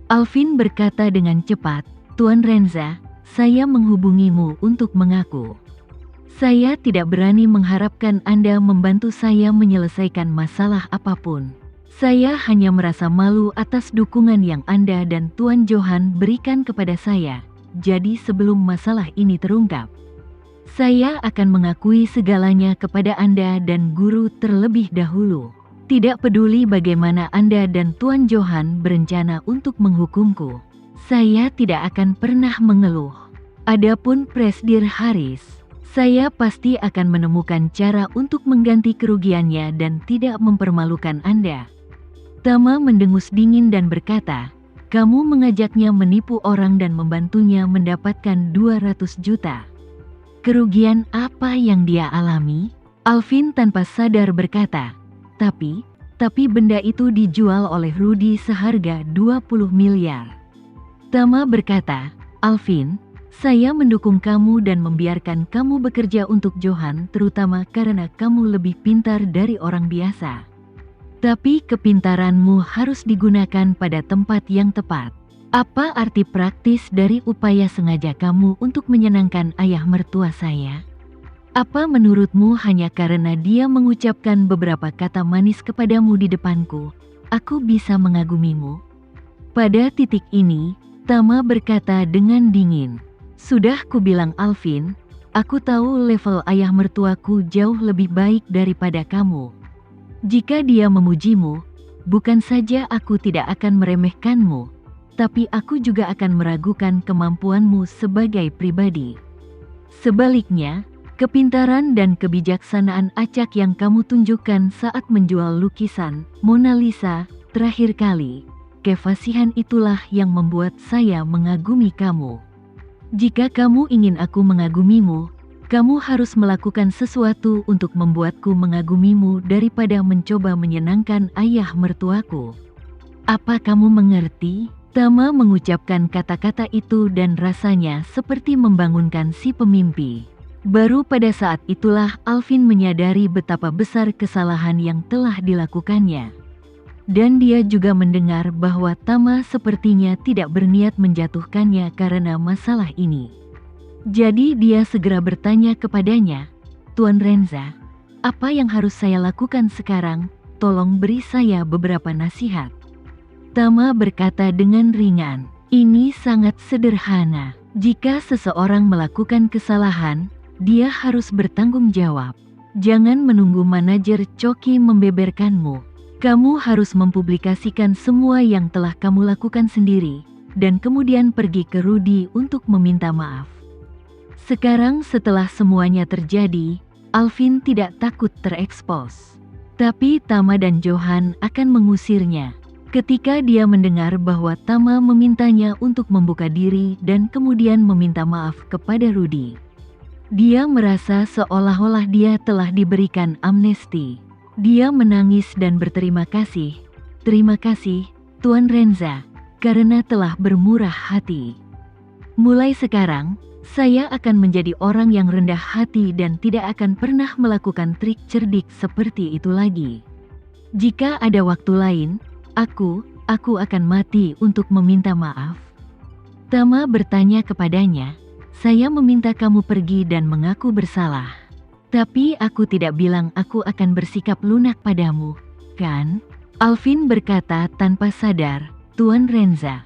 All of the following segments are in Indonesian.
Alvin berkata dengan cepat, "Tuan Renza, saya menghubungimu untuk mengaku. Saya tidak berani mengharapkan Anda membantu saya menyelesaikan masalah apapun. Saya hanya merasa malu atas dukungan yang Anda dan Tuan Johan berikan kepada saya. Jadi sebelum masalah ini terungkap, saya akan mengakui segalanya kepada Anda dan guru terlebih dahulu. Tidak peduli bagaimana Anda dan Tuan Johan berencana untuk menghukumku. Saya tidak akan pernah mengeluh. Adapun Presdir Haris, saya pasti akan menemukan cara untuk mengganti kerugiannya dan tidak mempermalukan Anda." Tama mendengus dingin dan berkata, "Kamu mengajaknya menipu orang dan membantunya mendapatkan 200 juta. Kerugian apa yang dia alami?" Alvin tanpa sadar berkata, Tapi benda itu dijual oleh Rudy seharga 20 miliar. Tama berkata, "Alvin, saya mendukung kamu dan membiarkan kamu bekerja untuk Johan terutama karena kamu lebih pintar dari orang biasa. Tapi kepintaranmu harus digunakan pada tempat yang tepat. Apa arti praktis dari upaya sengaja kamu untuk menyenangkan ayah mertua saya? Apa menurutmu hanya karena dia mengucapkan beberapa kata manis kepadamu di depanku, aku bisa mengagumimu?" Pada titik ini, Tama berkata dengan dingin, "Sudah kubilang Alvin, aku tahu level ayah mertuaku jauh lebih baik daripada kamu. Jika dia memujimu, bukan saja aku tidak akan meremehkanmu, tapi aku juga akan meragukan kemampuanmu sebagai pribadi. Sebaliknya, kepintaran dan kebijaksanaan acak yang kamu tunjukkan saat menjual lukisan Mona Lisa terakhir kali, kefasihan itulah yang membuat saya mengagumi kamu. Jika kamu ingin aku mengagumimu, kamu harus melakukan sesuatu untuk membuatku mengagumimu daripada mencoba menyenangkan ayah mertuaku. Apa kamu mengerti?" Tama mengucapkan kata-kata itu dan rasanya seperti membangunkan si pemimpi. Baru pada saat itulah Alvin menyadari betapa besar kesalahan yang telah dilakukannya. Dan dia juga mendengar bahwa Tama sepertinya tidak berniat menjatuhkannya karena masalah ini. Jadi dia segera bertanya kepadanya, "Tuan Renza, apa yang harus saya lakukan sekarang? Tolong beri saya beberapa nasihat." Tama berkata dengan ringan, "Ini sangat sederhana. Jika seseorang melakukan kesalahan, dia harus bertanggung jawab. Jangan menunggu manajer Coki membeberkanmu. Kamu harus mempublikasikan semua yang telah kamu lakukan sendiri, dan kemudian pergi ke Rudy untuk meminta maaf." Sekarang setelah semuanya terjadi, Alvin tidak takut terekspos. Tapi Tama dan Johan akan mengusirnya. Ketika dia mendengar bahwa Tama memintanya untuk membuka diri dan kemudian meminta maaf kepada Rudy, dia merasa seolah-olah dia telah diberikan amnesti. Dia menangis dan berterima kasih. "Terima kasih, Tuan Renza, karena telah bermurah hati. Mulai sekarang, saya akan menjadi orang yang rendah hati dan tidak akan pernah melakukan trik cerdik seperti itu lagi. Jika ada waktu lain, aku akan mati untuk meminta maaf." Tama bertanya kepadanya, "Saya meminta kamu pergi dan mengaku bersalah. Tapi aku tidak bilang aku akan bersikap lunak padamu, kan?" Alvin berkata tanpa sadar, "Tuan Renza,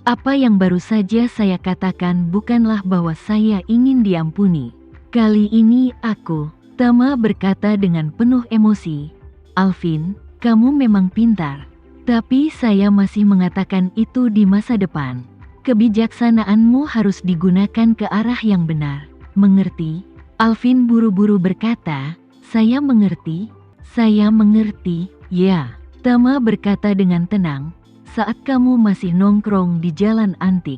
apa yang baru saja saya katakan bukanlah bahwa saya ingin diampuni. Kali ini aku..." Tama berkata dengan penuh emosi, "Alvin, kamu memang pintar. Tapi saya masih mengatakan itu di masa depan. Kebijaksanaanmu harus digunakan ke arah yang benar. Mengerti?" Alvin buru-buru berkata, Saya mengerti, ya." Tama berkata dengan tenang, "Saat kamu masih nongkrong di jalan antik,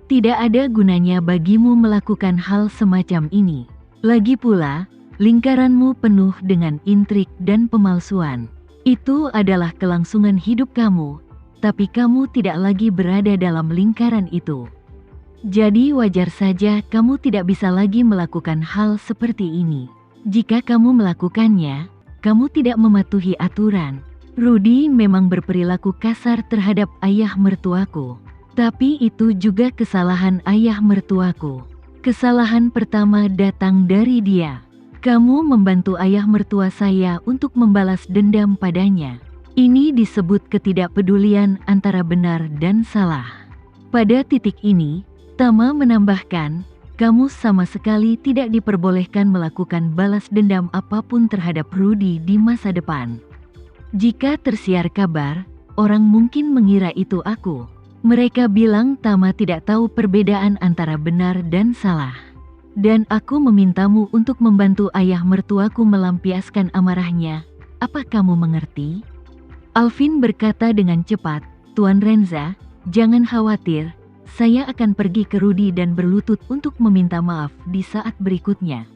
tidak ada gunanya bagimu melakukan hal semacam ini. Lagi pula, lingkaranmu penuh dengan intrik dan pemalsuan. Itu adalah kelangsungan hidup kamu, tapi kamu tidak lagi berada dalam lingkaran itu. Jadi wajar saja kamu tidak bisa lagi melakukan hal seperti ini. Jika kamu melakukannya, kamu tidak mematuhi aturan. Rudy memang berperilaku kasar terhadap ayah mertuaku. Tapi itu juga kesalahan ayah mertuaku. Kesalahan pertama datang dari dia. Kamu membantu ayah mertua saya untuk membalas dendam padanya. Ini disebut ketidakpedulian antara benar dan salah. Pada titik ini, Tama menambahkan, kamu sama sekali tidak diperbolehkan melakukan balas dendam apapun terhadap Rudy di masa depan. Jika tersiar kabar, orang mungkin mengira itu aku. Mereka bilang Tama tidak tahu perbedaan antara benar dan salah. Dan aku memintamu untuk membantu ayah mertuaku melampiaskan amarahnya. Apa kamu mengerti? Alvin berkata dengan cepat, Tuan Renza, jangan khawatir, saya akan pergi ke Rudy dan berlutut untuk meminta maaf di saat berikutnya.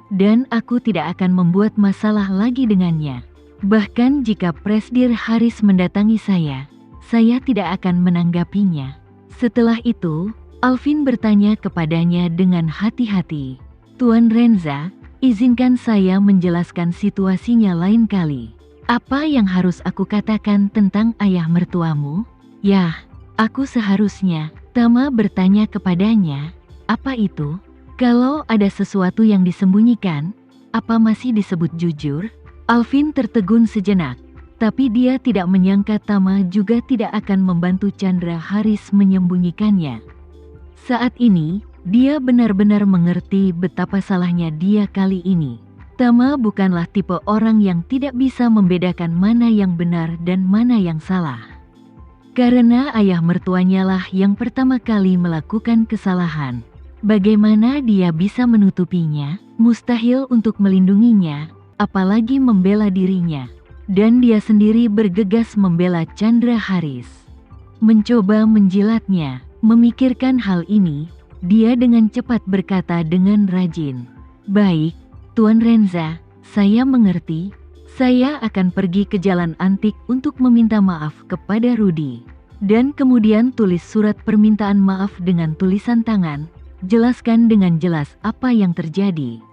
Dan aku tidak akan membuat masalah lagi dengannya. Bahkan jika Presdir Haris mendatangi saya tidak akan menanggapinya. Setelah itu, Alvin bertanya kepadanya dengan hati-hati, Tuan Renza, izinkan saya menjelaskan situasinya lain kali. Apa yang harus aku katakan tentang ayah mertuamu? Yah, aku seharusnya. Tama bertanya kepadanya, apa itu? Kalau ada sesuatu yang disembunyikan, apa masih disebut jujur? Alvin tertegun sejenak, tapi dia tidak menyangka Tama juga tidak akan membantu Chandra Haris menyembunyikannya. Saat ini, dia benar-benar mengerti betapa salahnya dia kali ini. Tama bukanlah tipe orang yang tidak bisa membedakan mana yang benar dan mana yang salah. Karena ayah mertuanya lah yang pertama kali melakukan kesalahan. Bagaimana dia bisa menutupinya? Mustahil untuk melindunginya, apalagi membela dirinya. Dan dia sendiri bergegas membela Chandra Haris. Mencoba menjilatnya, memikirkan hal ini, dia dengan cepat berkata dengan rajin, baik, Tuan Renza, saya mengerti. Saya akan pergi ke Jalan Antik untuk meminta maaf kepada Rudy. Dan kemudian tulis surat permintaan maaf dengan tulisan tangan, jelaskan dengan jelas apa yang terjadi.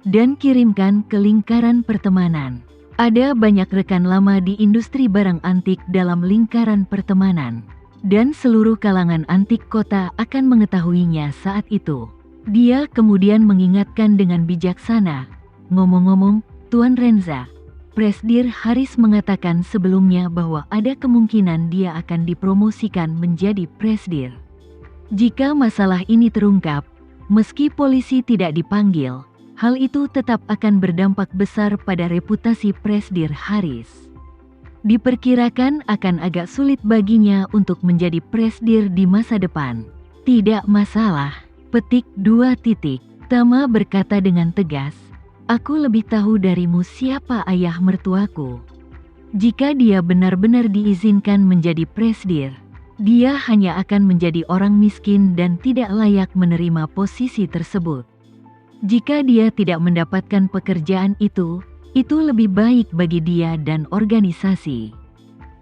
Dan kirimkan ke lingkaran pertemanan. Ada banyak rekan lama di industri barang antik dalam lingkaran pertemanan. Dan seluruh kalangan antik kota akan mengetahuinya saat itu. Dia kemudian mengingatkan dengan bijaksana, ngomong-ngomong, Tuan Renza, Presdir Haris mengatakan sebelumnya bahwa ada kemungkinan dia akan dipromosikan menjadi presdir. Jika masalah ini terungkap, meski polisi tidak dipanggil, hal itu tetap akan berdampak besar pada reputasi Presdir Haris. Diperkirakan akan agak sulit baginya untuk menjadi presdir di masa depan. Tidak masalah. Petik 2. Tama berkata dengan tegas, aku lebih tahu darimu siapa ayah mertuaku. Jika dia benar-benar diizinkan menjadi presdir, dia hanya akan menjadi orang miskin dan tidak layak menerima posisi tersebut. Jika dia tidak mendapatkan pekerjaan itu lebih baik bagi dia dan organisasi.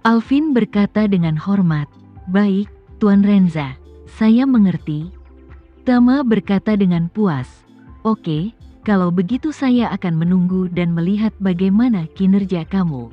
Alvin berkata dengan hormat, baik, Tuan Renza, saya mengerti. Tama berkata dengan puas, oke, kalau begitu saya akan menunggu dan melihat bagaimana kinerja kamu.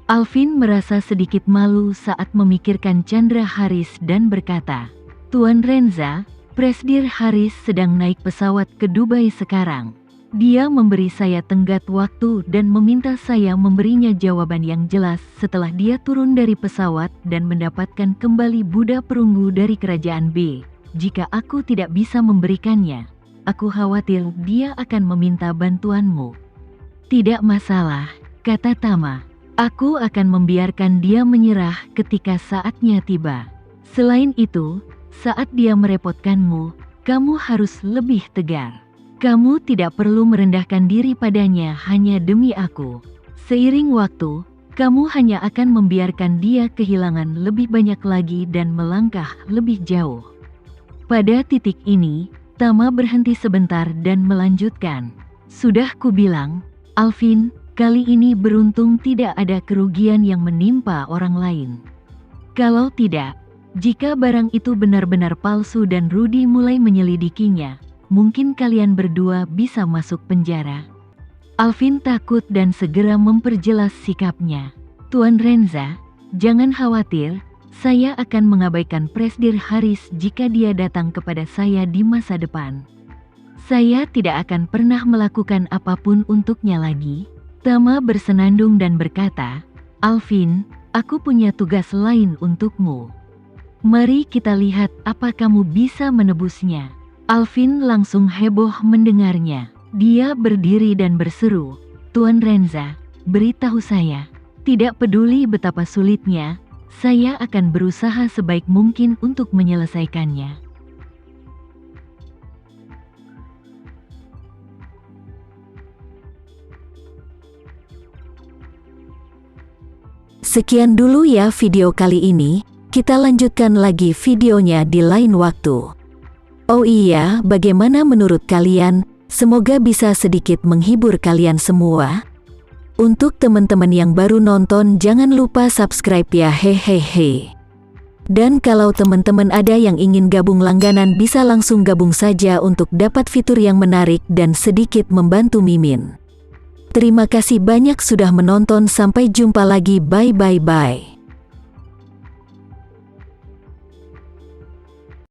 Alvin merasa sedikit malu saat memikirkan Chandra Haris dan berkata, Tuan Renza, Presdir Haris sedang naik pesawat ke Dubai sekarang. Dia memberi saya tenggat waktu dan meminta saya memberinya jawaban yang jelas setelah dia turun dari pesawat dan mendapatkan kembali Buddha perunggu dari kerajaan B. Jika aku tidak bisa memberikannya, aku khawatir dia akan meminta bantuanmu. Tidak masalah, kata Tama. Aku akan membiarkan dia menyerah ketika saatnya tiba. Selain itu, saat dia merepotkanmu, kamu harus lebih tegar. Kamu tidak perlu merendahkan diri padanya hanya demi aku. Seiring waktu, kamu hanya akan membiarkan dia kehilangan lebih banyak lagi dan melangkah lebih jauh. Pada titik ini, Tama berhenti sebentar dan melanjutkan. Sudah kubilang, Alvin, kali ini beruntung tidak ada kerugian yang menimpa orang lain. Kalau tidak, jika barang itu benar-benar palsu dan Rudy mulai menyelidikinya, mungkin kalian berdua bisa masuk penjara. Alvin takut dan segera memperjelas sikapnya. Tuan Renza, jangan khawatir, saya akan mengabaikan Presdir Haris jika dia datang kepada saya di masa depan. Saya tidak akan pernah melakukan apapun untuknya lagi. Tama bersenandung dan berkata, Alvin, aku punya tugas lain untukmu. Mari kita lihat apa kamu bisa menebusnya. Alvin langsung heboh mendengarnya. Dia berdiri dan berseru, Tuan Renza, beritahu saya. Tidak peduli betapa sulitnya, saya akan berusaha sebaik mungkin untuk menyelesaikannya. Sekian dulu ya video kali ini, kita lanjutkan lagi videonya di lain waktu. Oh iya, bagaimana menurut kalian? Semoga bisa sedikit menghibur kalian semua. Untuk teman-teman yang baru nonton, jangan lupa subscribe ya, hehehe. Dan kalau teman-teman ada yang ingin gabung langganan, bisa langsung gabung saja untuk dapat fitur yang menarik dan sedikit membantu Mimin. Terima kasih banyak sudah menonton, sampai jumpa lagi, bye.